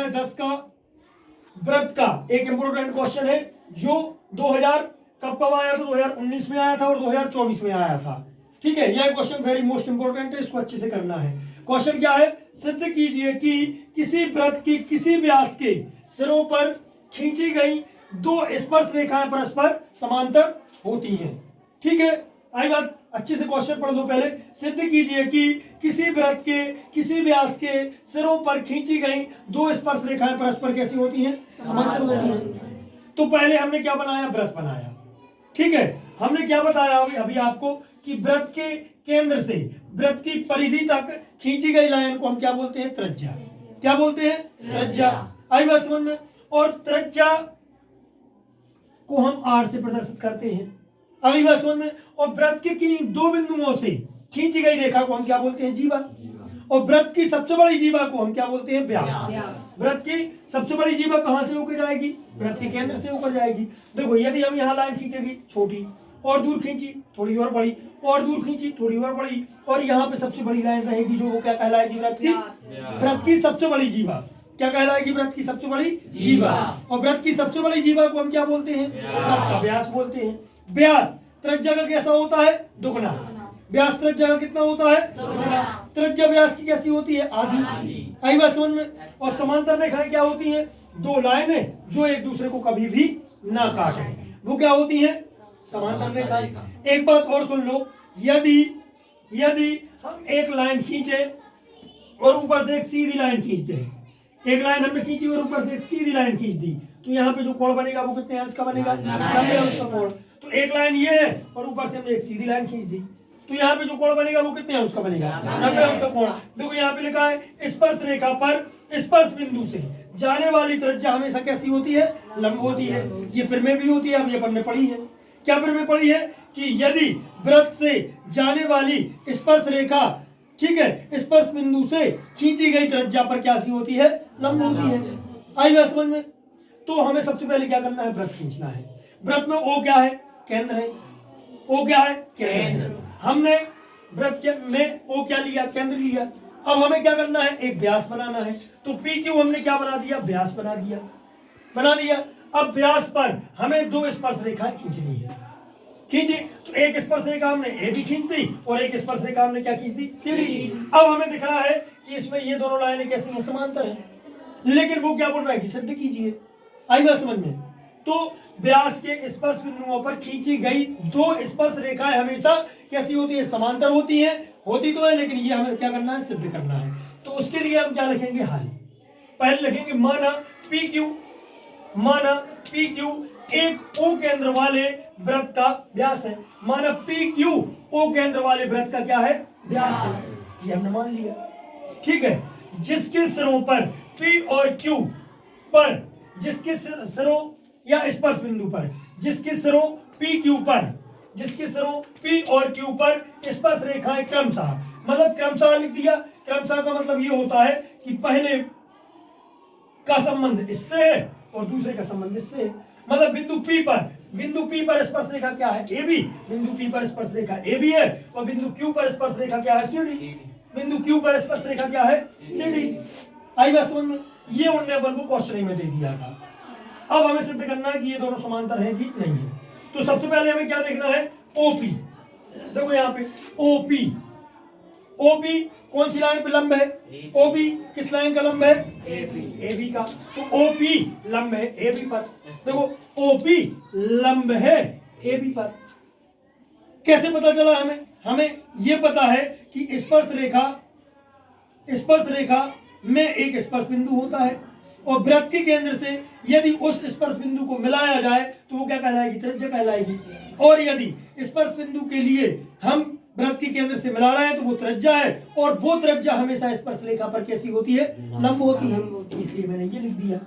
है 10 का व्रत का एक इंपोर्टेंट क्वेश्चन है जो 2000 कब आया था, 2019 में आया था और 2024 में आया था। ठीक है, यह क्वेश्चन वेरी मोस्ट इंपोर्टेंट है, इसको अच्छे से करना है। क्वेश्चन क्या है, सिद्ध कीजिए कि किसी व्रत की किसी व्यास के सिरों पर खींची गई दो स्पर्श रेखाएं परस्पर समांतर होती हैं। ठीक है, आई बात, अच्छे से क्वेश्चन पढ़ लो पहले। सिद्ध कीजिए कि किसी व्रत के किसी व्यास के सिरों पर खींची गई दो स्पर्श रेखाएं परस्पर कैसी होती हैं, समांतर होती हैं। तो पहले हमने क्या बनाया, व्रत बनाया। ठीक है, हमने क्या बताया अभी आपको कि व्रत के केंद्र से व्रत की परिधि तक खींची गई लाइन को हम क्या बोलते हैं, त्रिज्या। क्या बोलते हैं, त्रिज्या। आई बात समझ में। और त्रिज्या को हम आर से प्रदर्शित करते हैं। अभी बात समझ में। और व्रत के किन्हीं दो बिंदुओं से खींची गई रेखा को हम क्या बोलते हैं, जीवा। और व्रत की सबसे बड़ी जीवा को हम क्या बोलते हैं, व्यास। व्रत की सबसे बड़ी जीवा कहां से होकर जाएगी, व्रत के केंद्र से होकर जाएगी। देखो, यदि हम यहाँ लाइन खींचेगी छोटी, और दूर खींची थोड़ी और बड़ी, और दूर खींची थोड़ी और बड़ी, और यहाँ पे सबसे बड़ी लाइन रहेगी जो वो क्या कहलाएगी, व्रत की सबसे बड़ी जीवा। क्या कहलाएगी, व्रत की सबसे बड़ी जीवा। और व्रत की सबसे बड़ी जीवा को हम क्या बोलते हैं, व्रत का व्यास बोलते हैं। व्यास त्रिज्या का कैसा होता है, दुगना। व्यास त्रिज्या का कितना होता है, दुगना। त्रिज्या व्यास की कैसी होती है, आधी। आई बात समझ में। और समांतर रेखाएं क्या होती हैं, दो लाइनें जो एक दूसरे को कभी भी ना काटे, वो क्या होती हैं, समांतर रेखाएं। एक बात और सुन लो, यदि हम एक लाइन खींचे और ऊपर से एक सीधी लाइन खींच दें, एक लाइन हमने खींची और ऊपर से एक सीधी लाइन खींच दी, तो यहाँ पे जो कोण बनेगा वो कितने अंश का बनेगा, 90 अंश का कोण। तो एक लाइन ये है और ऊपर से हमने एक सीधी लाइन खींच दी, तो यहाँ पे जो कोण बनेगा वो कितने अंश का बनेगा, 90 अंश का कोण। देखो यहाँ पे लिखा है स्पर्श रेखा पर स्पर्श बिंदु से जाने वाली त्रिज्या हमेशा कैसी होती है, लंब होती है। ये फिर में भी होती है, अब ये अपन ने पढ़ी है। क्या फिर में पढ़ी है कि यदि व्रत से जाने वाली स्पर्श रेखा, ठीक है, स्पर्श बिंदु से खींची गई त्रिज्या पर क्या सी होती है, लंब होती है। आई बात समझ में। तो हमें सबसे पहले क्या करना है, व्रत खींचना है। व्रत में ओ क्या है, केंद्र है। ओ क्या है, केंद्र है। हमने व्रत में ओ क्या लिया, केंद्र लिया। अब हमें क्या करना है, एक व्यास बनाना है। तो पी क्यू हमने क्या बना दिया, व्यास बना दिया। अब व्यास पर हमें दो स्पर्श रेखाएं खींचनी है। खींची तो एक स्पर्श रेखा हमने ए भी खींच दी और एक स्पर्श रेखा हमने क्या खींच दी, सी डी। अब हमें दिख रहा है कि इसमें ये दोनों लाइनें कैसी हैं, समांतर हैं। लेकिन वो क्या बोल रहा है कि सिद्ध कीजिए। आई बात समझ में। तो व्यास के स्पर्श बिंदुओं पर खींची गई दो स्पर्श रेखाएं हमेशा कैसी होती है, समांतर होती हैं। होती तो है, लेकिन ये हमें क्या करना है, सिद्ध करना है। तो उसके लिए हम क्या लिखेंगे, हल। पहले लिखेंगे माना पी क्यू एक ओ केंद्र वाले व्रत का व्यास है। माना पी क्यू ओ केंद्र वाले व्रत का क्या है, व्यास है। ये हमने मान लिया। ठीक है, जिसके सिरों पर पी और क्यू पर, जिसके सिरों या स्पर्श बिंदु पर, जिसके सिरों पी और क्यू पर स्पर्श रेखाएं क्रमशः, मतलब क्रमशः लिख दिया। क्रमशः का मतलब ये होता है कि पहले का संबंध इससे है और दूसरे का संबंध इससे है। मतलब बिंदु P पर स्पर्श रेखा क्या है, AB। बिंदु P पर स्पर्श रेखा AB है और बिंदु Q पर स्पर्श रेखा क्या है, CD। बिंदु Q पर स्पर्श रेखा क्या है, CD। आई बात समझ में। ये उन्होंने अपन को क्वेश्चन में दे दिया था। अब हमें सिद्ध करना है कि ये दोनों समांतर है कि नहीं है। तो सबसे पहले हमें क्या देखना है, OP। देखो यहाँ पे OP कौन सी लाइन पे लंब है, OP किस लाइन का लंब है, AB का। तो OP लंब है AB पर। देखो OP लंब है AB पर। कैसे पता चला हमें ये पता है कि स्पर्श रेखा में एक स्पर्श बिंदु होता है और व्रत के केंद्र से यदि उस स्पर्श बिंदु को मिलाया जाए तो वो क्या कहलाएगी, त्रिज्या कहलाएगी। और यदि स्पर्श बिंदु के लिए हम व्रत के केंद्र से मिला रहे हैं तो वो त्रिज्या है, और वो त्रिज्या हमेशा स्पर्श रेखा पर कैसी होती है, लंब होती है। इसलिए मैंने ये लिख दिया।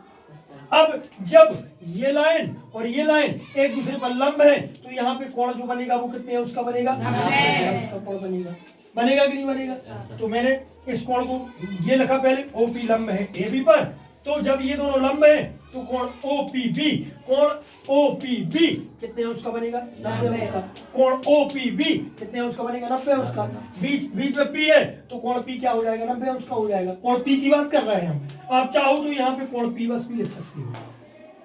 अब जब ये लाइन और ये लाइन एक दूसरे पर लंब है तो यहाँ पे कोण जो बनेगा वो कितने है, उसका बनेगा, उसका कोण बनेगा कि नहीं बनेगा। तो मैंने इस कोण को ये लिखा पहले, OP लंब है AB पर तो जब ये दोनों लंब हैं तो कोण OPB, कोण OPB कितने अंश का बनेगा? 90 अंश का। कोण OPB कितने अंश का बनेगा? 90 अंश का। बीच बीच में P है तो कोण P क्या हो जाएगा? 90 अंश का हो जाएगा। कोण P की बात कर रहे हैं हम। आप चाहो तो यहाँ पे कोण P बस भी लिख सकते हो,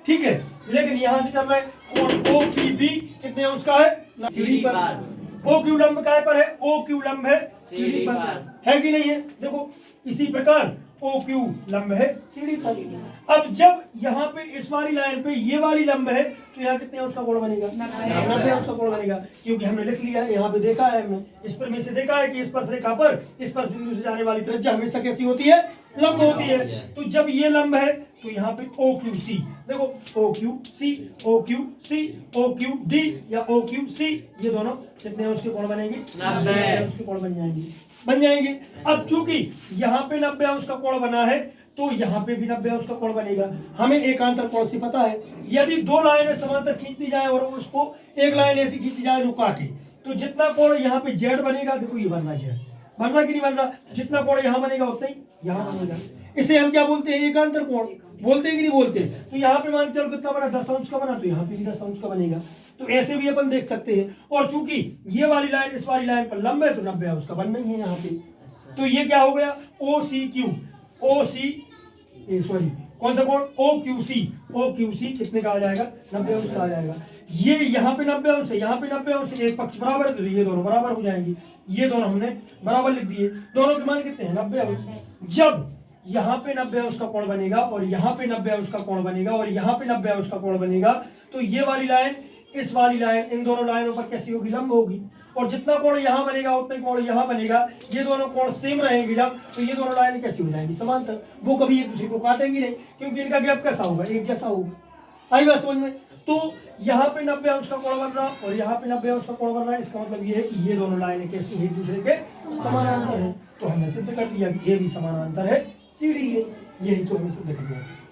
ठीक है, लेकिन यहाँ से चल रहा है कोण OPB कितने अंश का है? सीढ़ी पर। OQ लंब काय पर है? OQ लंब है सीढ़ी पर, है कि नहीं है? देखो इसी प्रकार OQ लंब है सीढ़ी पर। अब जब यहाँ पे इस वाली लाइन पे ये वाली लंब है तो यहाँ कितने अंश का कोण बनेगा? 90 अंश का कोण बनेगा, क्योंकि हमने लिख लिया है, यहाँ पे देखा है हमने, इस पर में से देखा है कि इस स्पर्शरेखा पर इस पर बिंदु से जाने वाली त्रिज्या हमेशा कैसी होती है? लंब होती है। तो जब ये लंब है तो यहाँ पे OQC, देखो OQC, OQC, OQD या OQC, ये दोनों कितने अंश के कोण बनेंगे? 90 अंश के कोण बन जाएंगे। अब चूंकि यहाँ पे 90 अंश का कोण बना है तो यहाँ पे भी 90 अंश का कोण बनेगा। हमें एकांतर कोण से पता है, यदि दो लाइनें समांतर खींच दी जाए और उसको एक लाइन ऐसी खींची जाए जो काटे, तो जितना कोण यहाँ पे Z बनेगा, देखो ये बन रहा Z, बन रहा कि नहीं बन रहा? जितना कोण यहाँ बनेगा उतना ही यहाँ बनेगा। इसे हम क्या बोलते हैं? एकांतर कोण बोलते हैं कि नहीं बोलते? तो यहाँ पे मान के चलो कितना बना? 10 अंश का बना, तो यहाँ पे भी 10 अंश का बनेगा। तो ऐसे भी अपन देख सकते हैं। और चूंकि ये वाली लाइन इस वाली लाइन पर लंब है तो 90 अंश का बनना ही है यहाँ पे। तो ये क्या हो गया? सॉरी कौन सा कोण? OQC कितने का आ जाएगा? 90 अंश का आ जाएगा। ये यहाँ पे 90 अंश है, यहाँ पे 90 अंश, एक पक्ष बराबर है तो ये दोनों बराबर हो जाएंगे। ये दोनों हमने बराबर लिख दिए। दोनों के मान कितने हैं? 90 अंश। जब यहाँ पे 90 अंश का कोण बनेगा और यहाँ पे 90 अंश का कोण बनेगा और यहाँ पे 90 अंश का कोण बनेगा, तो ये वाली लाइन इस वाली लाइन इन दोनों लाइनों पर कैसी होगी? लंब होगी। और जितना कोण यहाँ बनेगा उतना ही कोण यहाँ बनेगा। ये दोनों कोण सेम रहेंगे जब, तो ये दोनों लाइनें कैसी हो जाएंगी? समांतर। वो कभी एक दूसरे को काटेंगी नहीं, क्योंकि इनका गैप कैसा होगा? एक जैसा होगा। आई बात समझ में? तो यहाँ पे 90 अंश का कोण बन रहा और यहाँ पे 90 अंश का कोण बन रहा है। इसका मतलब ये है कि ये दोनों लाइनें कैसी हैं? एक दूसरे के समानांतर है। तो हमने सिद्ध कर दिया कि ये भी समानांतर है सीढ़ी के। यही तो हमें सिद्ध करना है।